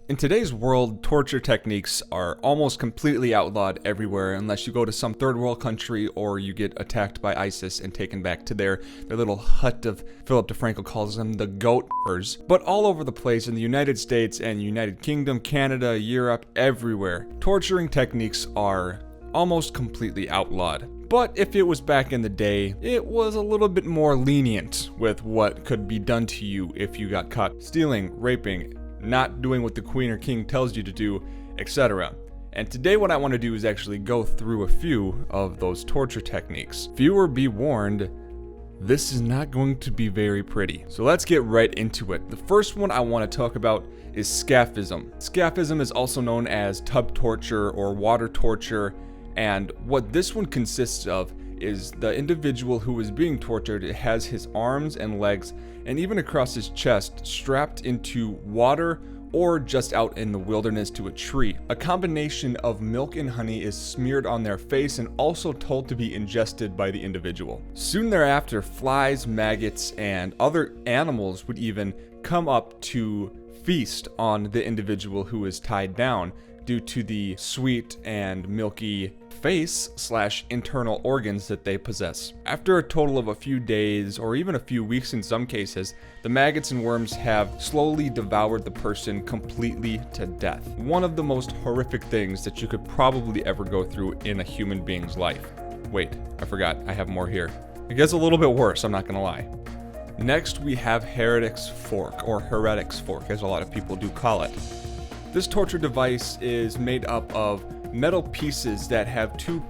In today's world, torture techniques are almost completely outlawed everywhere unless you go to some third world country or you get attacked by ISIS and taken back to their little hut of, Philip DeFranco calls them the goat-ers. But all over the place in the United States and United Kingdom, Canada, Europe, everywhere, torturing techniques are almost completely outlawed. But if it was back in the day, it was a little bit more lenient with what could be done to you if you got caught stealing, raping, not doing what the queen or king tells you to do, etc. And today what I want to do is actually go through a few of those torture techniques. Viewer, be warned, this is not going to be very pretty. So let's get right into it. The first one I want to talk about is SCAFism. SCAFism is also known as tub torture or water torture, and what this one consists of is the individual who is being tortured has his arms and legs and even across his chest strapped into water or just out in the wilderness to a tree. A combination of milk and honey is smeared on their face and also told to be ingested by the individual. Soon thereafter, flies, maggots, and other animals would even come up to feast on the individual who is tied down due to the sweet and milky face/internal organs that they possess. After a total of a few days or even a few weeks in some cases, the maggots and worms have slowly devoured the person completely to death. One of the most horrific things that you could probably ever go through in a human being's life. Wait, I forgot, I have more here. It gets a little bit worse, I'm not gonna lie. Next we have Heretics Fork, or Heretics Fork as a lot of people do call it. This torture device is made up of metal pieces that have two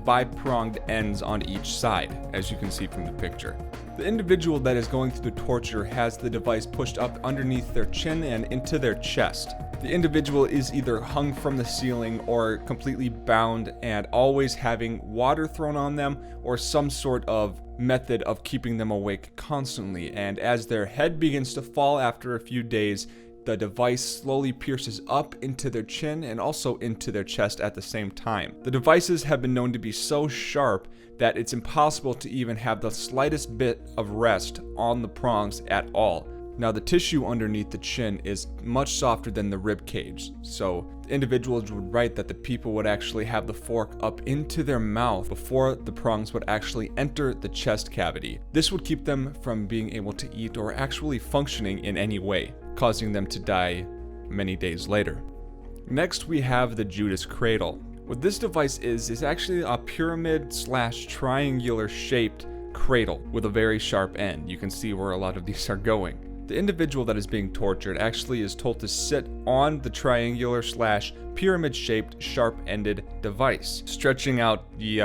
bi-pronged ends on each side, as you can see from the picture. The individual that is going through the torture has the device pushed up underneath their chin and into their chest. The individual is either hung from the ceiling or completely bound and always having water thrown on them or some sort of method of keeping them awake constantly, and as their head begins to fall after a few days, the device slowly pierces up into their chin and also into their chest at the same time. The devices have been known to be so sharp that it's impossible to even have the slightest bit of rest on the prongs at all. Now the tissue underneath the chin is much softer than the rib cage, so the individuals would write that the people would actually have the fork up into their mouth before the prongs would actually enter the chest cavity. This would keep them from being able to eat or actually functioning in any way, causing them to die many days later. Next we have the Judas Cradle. What this device is actually a pyramid/triangular shaped cradle with a very sharp end. You can see where a lot of these are going. The individual that is being tortured actually is told to sit on the triangular/pyramid shaped sharp-ended device, stretching out the,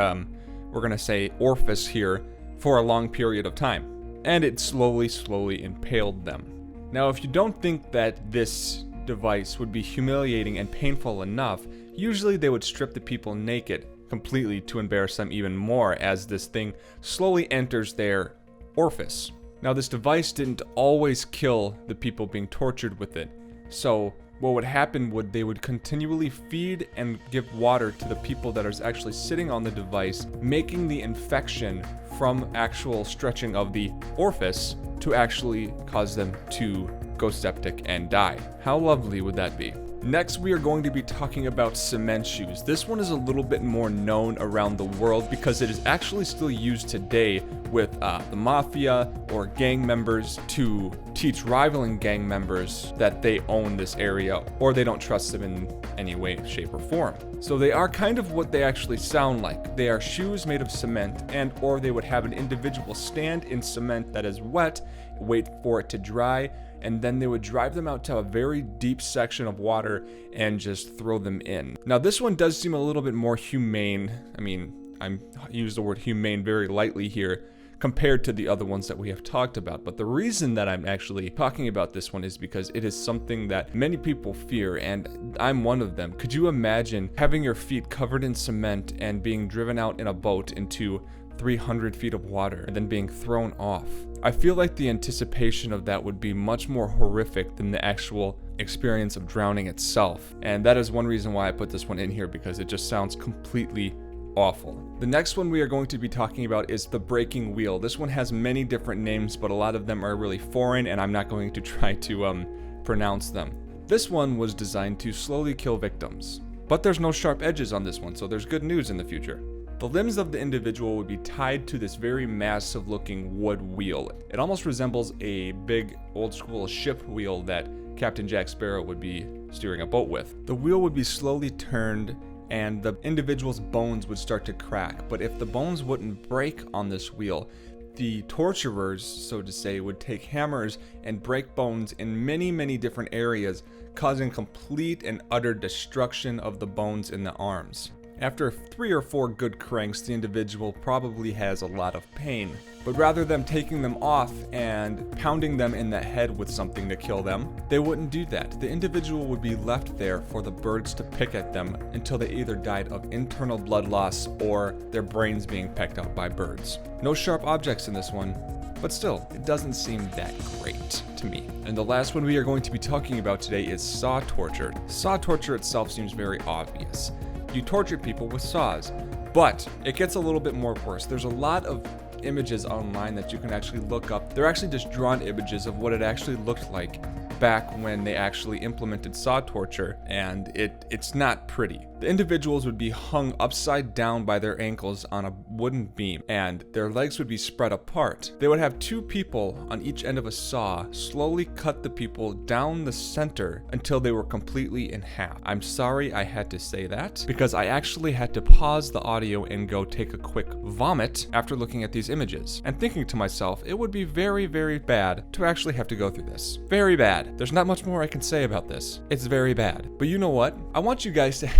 we're gonna say orifice here, for a long period of time. And it slowly impaled them. Now, if you don't think that this device would be humiliating and painful enough, usually they would strip the people naked completely to embarrass them even more as this thing slowly enters their orifice. Now, this device didn't always kill the people being tortured with it. So what would happen would they would continually feed and give water to the people that are actually sitting on the device, making the infection from actual stretching of the orifice to actually cause them to go septic and die. How lovely would that be? Next, we are going to be talking about cement shoes. This one is a little bit more known around the world because it is actually still used today with the Mafia or gang members to teach rivaling gang members that they own this area or they don't trust them in any way, shape, or form. So they are kind of what they actually sound like. They are shoes made of cement, and or they would have an individual stand in cement that is wet, wait for it to dry, and then they would drive them out to a very deep section of water and just throw them in. Now this one does seem a little bit more humane. I mean, I use the word humane very lightly here compared to the other ones that we have talked about. But the reason that I'm actually talking about this one is because it is something that many people fear, and I'm one of them. Could you imagine having your feet covered in cement and being driven out in a boat into 300 feet of water and then being thrown off? I feel like the anticipation of that would be much more horrific than the actual experience of drowning itself. And that is one reason why I put this one in here, because it just sounds completely awful. The next one we are going to be talking about is the breaking wheel. This one has many different names, but a lot of them are really foreign and I'm not going to try to pronounce them. This one was designed to slowly kill victims. But there's no sharp edges on this one, so there's good news in the future. The limbs of the individual would be tied to this very massive looking wood wheel. It almost resembles a big old school ship wheel that Captain Jack Sparrow would be steering a boat with. The wheel would be slowly turned and the individual's bones would start to crack, but if the bones wouldn't break on this wheel, the torturers, so to say, would take hammers and break bones in many different areas, causing complete and utter destruction of the bones in the arms. After 3 or 4 good cranks, the individual probably has a lot of pain. But rather than taking them off and pounding them in the head with something to kill them, they wouldn't do that. The individual would be left there for the birds to pick at them until they either died of internal blood loss or their brains being pecked out by birds. No sharp objects in this one, but still, it doesn't seem that great to me. And the last one we are going to be talking about today is saw torture. Saw torture itself seems very obvious. You torture people with saws, but it gets a little bit more worse. There's a lot of images online that you can actually look up. They're actually just drawn images of what it actually looked like back when they actually implemented saw torture, and it's not pretty. The individuals would be hung upside down by their ankles on a wooden beam, and their legs would be spread apart. They would have 2 people on each end of a saw slowly cut the people down the center until they were completely in half. I'm sorry I had to say that, because I actually had to pause the audio and go take a quick vomit after looking at these images, and thinking to myself, it would be very bad to actually have to go through this. Very bad. There's not much more I can say about this. It's very bad. But you know what? I want you guys to...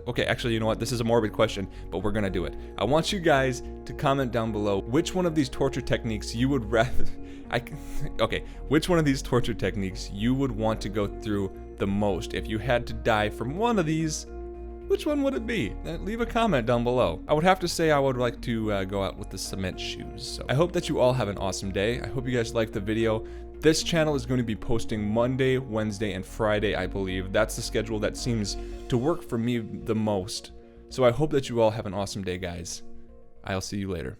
Okay, actually, you know what? This is a morbid question, but we're gonna do it. I want you guys to comment down below which one of these torture techniques you would rather... which one of these torture techniques you would want to go through the most? If you had to die from one of these, which one would it be? Leave a comment down below. I would have to say I would like to go out with the cement shoes. So I hope that you all have an awesome day. I hope you guys liked the video. This channel is going to be posting Monday, Wednesday, and Friday, I believe. That's the schedule that seems to work for me the most. So I hope that you all have an awesome day, guys. I'll see you later.